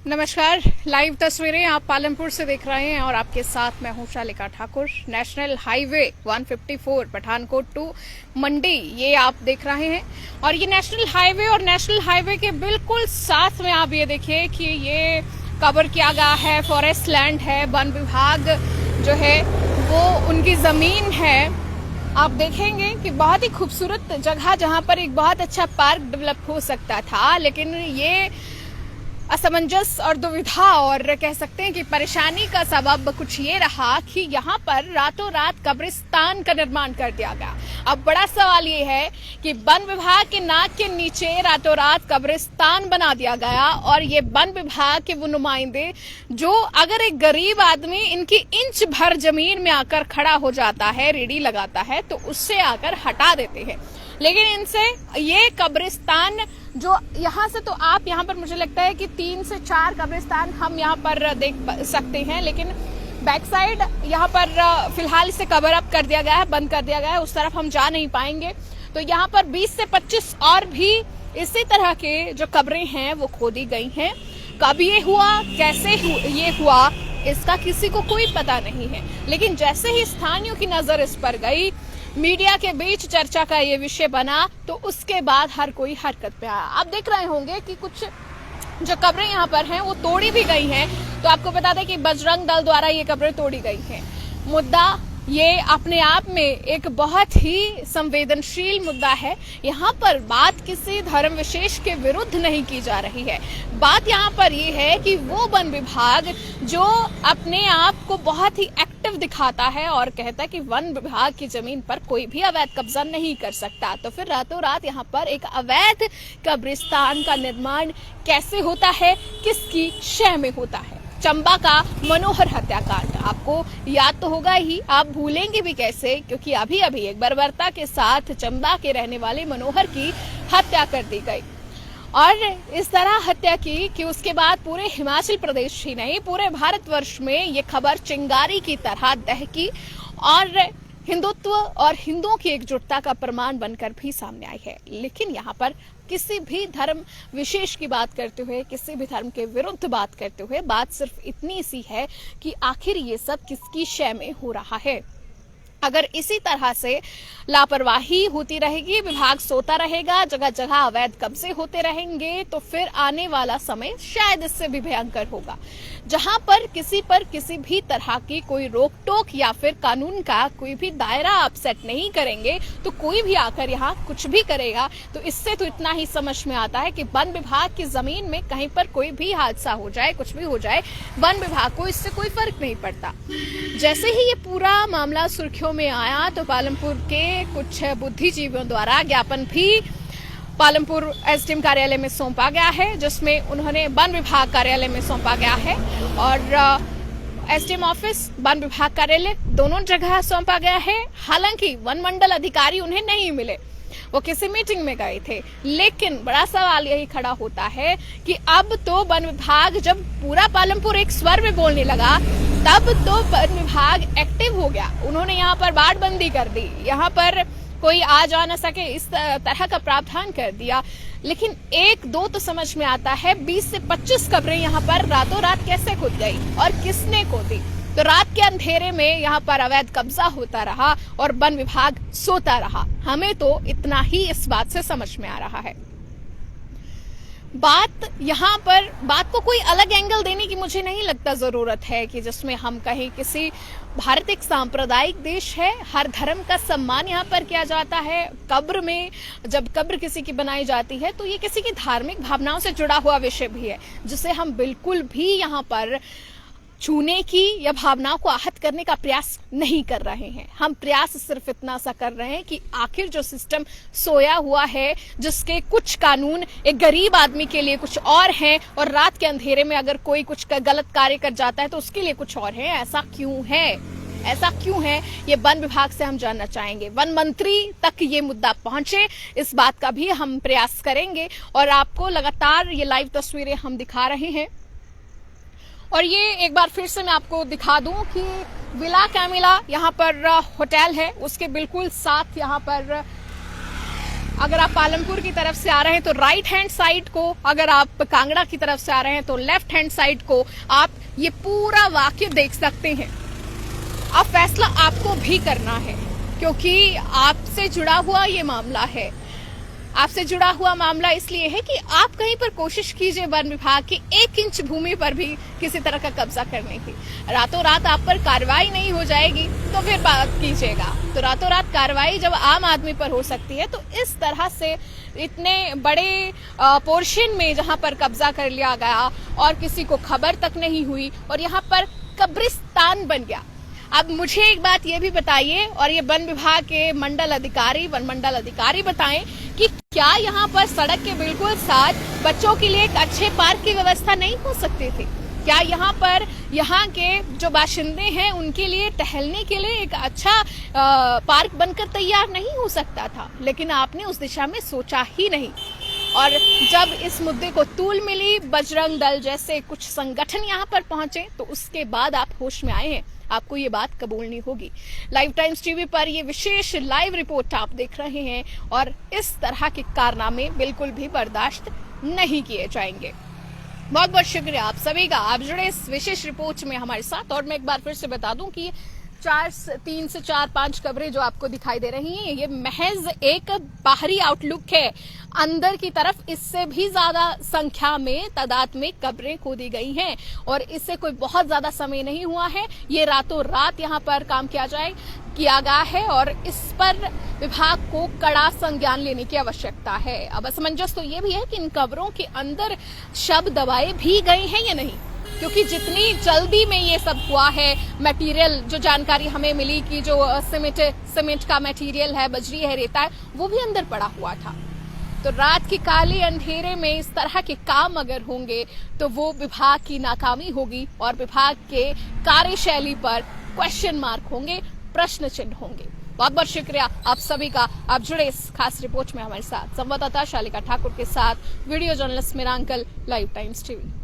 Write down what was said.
नमस्कार। लाइव तस्वीरें आप पालमपुर से देख रहे हैं और आपके साथ मैं हूं Shalika Thakur. National highway 154 Pathankot to Mandi ये आप देख रहे हैं और ये नेशनल हाईवे और नेशनल हाईवे के बिल्कुल साथ में आप ये देखिए कि ये कवर किया गया है, फॉरेस्ट लैंड है, वन विभाग जो है वो उनकी जमीन है। आप देखेंगे कि बहुत ही खूबसूरत जगह जहां पर एक बहुत अच्छा पार्क डेवलप हो सकता था, लेकिन ये असमंजस और दुविधा और कह सकते हैं कि परेशानी का सबब कुछ ये रहा कि यहाँ पर रातों रात कब्रिस्तान का निर्माण कर दिया गया। अब बड़ा सवाल ये है कि वन विभाग के नाक के नीचे रातों रात कब्रिस्तान बना दिया गया और ये वन विभाग के वो नुमाइंदे जो अगर एक गरीब आदमी इनकी इंच भर जमीन में आकर खड़ा हो जाता है, रेडी लगाता है, तो उससे आकर हटा देते हैं। लेकिन इनसे ये कब्रिस्तान जो यहाँ से तो आप यहाँ पर मुझे लगता है कि 3 से 4 कब्रिस्तान हम यहाँ पर देख सकते हैं, लेकिन बैक साइड यहाँ पर फिलहाल इसे कवर अप कर दिया गया है, बंद कर दिया गया है, उस तरफ हम जा नहीं पाएंगे। तो यहाँ पर 20 से 25 और भी इसी तरह के जो कब्रें हैं वो खोदी गई हैं। कब ये हुआ, कैसे ये हुआ, इसका किसी को कोई पता नहीं है। लेकिन जैसे ही स्थानीयों की नजर इस पर गई, मीडिया के बीच चर्चा का ये विषय बना, तो उसके बाद हर कोई हरकत पे आया। आप देख रहे होंगे कि कुछ जो कब्रें यहाँ पर हैं वो तोड़ी भी गई हैं। तो आपको बता दें कि बजरंग दल द्वारा ये कब्रें तोड़ी गई हैं। मुद्दा ये अपने आप में एक बहुत ही संवेदनशील मुद्दा है। यहाँ पर बात किसी धर्म विशेष के विरुद्ध नहीं की जा रही है। बात यहाँ पर ये है कि वो वन विभाग जो अपने आप को बहुत ही एक्टिव दिखाता है और कहता है कि वन विभाग की जमीन पर कोई भी अवैध कब्जा नहीं कर सकता, तो फिर रातों रात यहाँ पर एक अवैध कब्रिस्तान का निर्माण कैसे होता है, किसकी शय में होता है। चंबा का मनोहर हत्याकांड आपको याद तो होगा ही, आप भूलेंगे भी कैसे, क्योंकि अभी अभी एक बर्बरता के साथ चंबा के रहने वाले मनोहर की हत्या कर दी गई और इस तरह हत्या की कि उसके बाद पूरे हिमाचल प्रदेश ही नहीं पूरे भारतवर्ष में ये खबर चिंगारी की तरह दहकी और हिंदुत्व और हिंदुओं की एकजुटता का प्रमाण बनकर भी सामने आई है। लेकिन यहाँ पर किसी भी धर्म विशेष की बात करते हुए, किसी भी धर्म के विरुद्ध बात करते हुए, बात सिर्फ इतनी सी है कि आखिर ये सब किसकी शय में हो रहा है। अगर इसी तरह से लापरवाही होती रहेगी, विभाग सोता रहेगा, जगह जगह अवैध कब्जे होते रहेंगे, तो फिर आने वाला समय शायद इससे भी भयंकर होगा, जहां पर किसी भी तरह की कोई रोक टोक या फिर कानून का कोई भी दायरा आप सेट नहीं करेंगे, तो कोई भी आकर यहाँ कुछ भी करेगा। तो इससे तो इतना ही समझ में आता है कि वन विभाग की जमीन में कहीं पर कोई भी हादसा हो जाए, कुछ भी हो जाए, वन विभाग को इससे कोई फर्क नहीं पड़ता। जैसे ही ये पूरा मामला सुर्खियों में आया तो पालमपुर के कुछ बुद्धिजीवियों द्वारा ज्ञापन भी पालमपुर एसडीएम कार्यालय में सौंपा गया है, जिसमें उन्होंने वन विभाग कार्यालय में सौंपा गया है और एसडीएम ऑफिस, वन विभाग कार्यालय दोनों जगह सौंपा गया है। हालांकि वन मंडल अधिकारी उन्हें नहीं मिले, वो किसी मीटिंग में गए थे। लेकिन बड़ा सवाल यही खड़ा होता है कि अब तो वन विभाग जब पूरा पालमपुर एक स्वर में बोलने लगा, तब तो वन विभाग एक्टिव हो गया। उन्होंने यहाँ पर बाड़बंदी कर दी, यहाँ पर कोई आ जा न सके, इस तरह का प्रावधान कर दिया। लेकिन 1-2 तो समझ में आता है, 20 से 25 कब्रें यहाँ पर रातों रात कैसे खुद गई और किसने खोदी। तो रात के अंधेरे में यहाँ पर अवैध कब्जा होता रहा और वन विभाग सोता रहा। हमें तो इतना ही इस बात से समझ में आ रहा है। बात को कोई अलग एंगल देने की मुझे नहीं लगता जरूरत है कि जिसमें हम कहें किसी भारत एक सांप्रदायिक देश है, हर धर्म का सम्मान यहाँ पर किया जाता है। कब्र में जब कब्र किसी की बनाई जाती है तो ये किसी की धार्मिक भावनाओं से जुड़ा हुआ विषय भी है, जिसे हम बिल्कुल भी यहाँ पर छूने की या भावनाओं को आहत करने का प्रयास नहीं कर रहे हैं। हम प्रयास सिर्फ इतना सा कर रहे हैं कि आखिर जो सिस्टम सोया हुआ है, जिसके कुछ कानून एक गरीब आदमी के लिए कुछ और हैं और रात के अंधेरे में अगर कोई कुछ गलत कार्य कर जाता है तो उसके लिए कुछ और है, ऐसा क्यों है, ये वन विभाग से हम जानना चाहेंगे। वन मंत्री तक ये मुद्दा पहुंचे, इस बात का भी हम प्रयास करेंगे और आपको लगातार ये लाइव तस्वीरें हम दिखा रहे हैं। और ये एक बार फिर से मैं आपको दिखा दूं कि विला कैमिला यहाँ पर होटल है, उसके बिल्कुल साथ यहाँ पर अगर आप पालमपुर की तरफ से आ रहे हैं तो राइट हैंड साइड को, अगर आप कांगड़ा की तरफ से आ रहे हैं तो लेफ्ट हैंड साइड को आप ये पूरा वाक्य देख सकते हैं। अब फैसला आपको भी करना है, क्योंकि आपसे जुड़ा हुआ ये मामला है। आपसे जुड़ा हुआ मामला इसलिए है कि आप कहीं पर कोशिश कीजिए वन विभाग की 1 इंच भूमि पर भी किसी तरह का कब्जा करने की, रातों रात आप पर कार्रवाई नहीं हो जाएगी तो फिर बात कीजिएगा। तो रातों रात कार्रवाई जब आम आदमी पर हो सकती है, तो इस तरह से इतने बड़े पोर्शन में जहां पर कब्जा कर लिया गया और किसी को खबर तक नहीं हुई और यहाँ पर कब्रिस्तान बन गया। अब मुझे एक बात ये भी बताइए, और ये वन विभाग के मंडल अधिकारी, वन मंडल अधिकारी बताएं कि क्या यहाँ पर सड़क के बिल्कुल साथ बच्चों के लिए एक अच्छे पार्क की व्यवस्था नहीं हो सकती थी? क्या यहाँ पर यहाँ के जो बाशिंदे हैं उनके लिए टहलने के लिए एक अच्छा पार्क बनकर तैयार नहीं हो सकता था? लेकिन आपने उस दिशा में सोचा ही नहीं। और जब इस मुद्दे को तूल मिली, बजरंग दल जैसे कुछ संगठन यहाँ पर पहुंचे, तो उसके बाद आप होश में आए हैं। आपको ये बात कबूलनी होगी। लाइव टाइम्स टीवी पर ये विशेष लाइव रिपोर्ट आप देख रहे हैं और इस तरह के कारनामे बिल्कुल भी बर्दाश्त नहीं किए जाएंगे। बहुत बहुत शुक्रिया आप सभी का, आप जुड़े इस विशेष रिपोर्ट में हमारे साथ। और मैं एक बार फिर से बता दूं कि 3 से 4-5 कब्रें जो आपको दिखाई दे रही हैं, ये महज एक बाहरी आउटलुक है। अंदर की तरफ इससे भी ज्यादा संख्या में, तादाद में कब्रें खोदी गई हैं और इससे कोई बहुत ज्यादा समय नहीं हुआ है। ये रातों रात यहाँ पर काम किया गया है और इस पर विभाग को कड़ा संज्ञान लेने की आवश्यकता है। अब असमंजस तो ये भी है कि इन कब्रों के अंदर शव दबाए भी गए हैं या नहीं, क्योंकि जितनी जल्दी में ये सब हुआ है, मटेरियल जो जानकारी हमें मिली कि जो सीमेंट का मटेरियल है, बजरी है, रेता है, वो भी अंदर पड़ा हुआ था। तो रात के काले अंधेरे में इस तरह के काम अगर होंगे तो वो विभाग की नाकामी होगी और विभाग के कार्यशैली पर क्वेश्चन मार्क होंगे, प्रश्न चिन्ह होंगे। बहुत बहुत शुक्रिया आप सभी का, आप जुड़े इस खास रिपोर्ट में हमारे साथ। संवाददाता शालिका ठाकुर के साथ वीडियो जर्नलिस्ट मेरा अंकल, लाइव टाइम्स टीवी।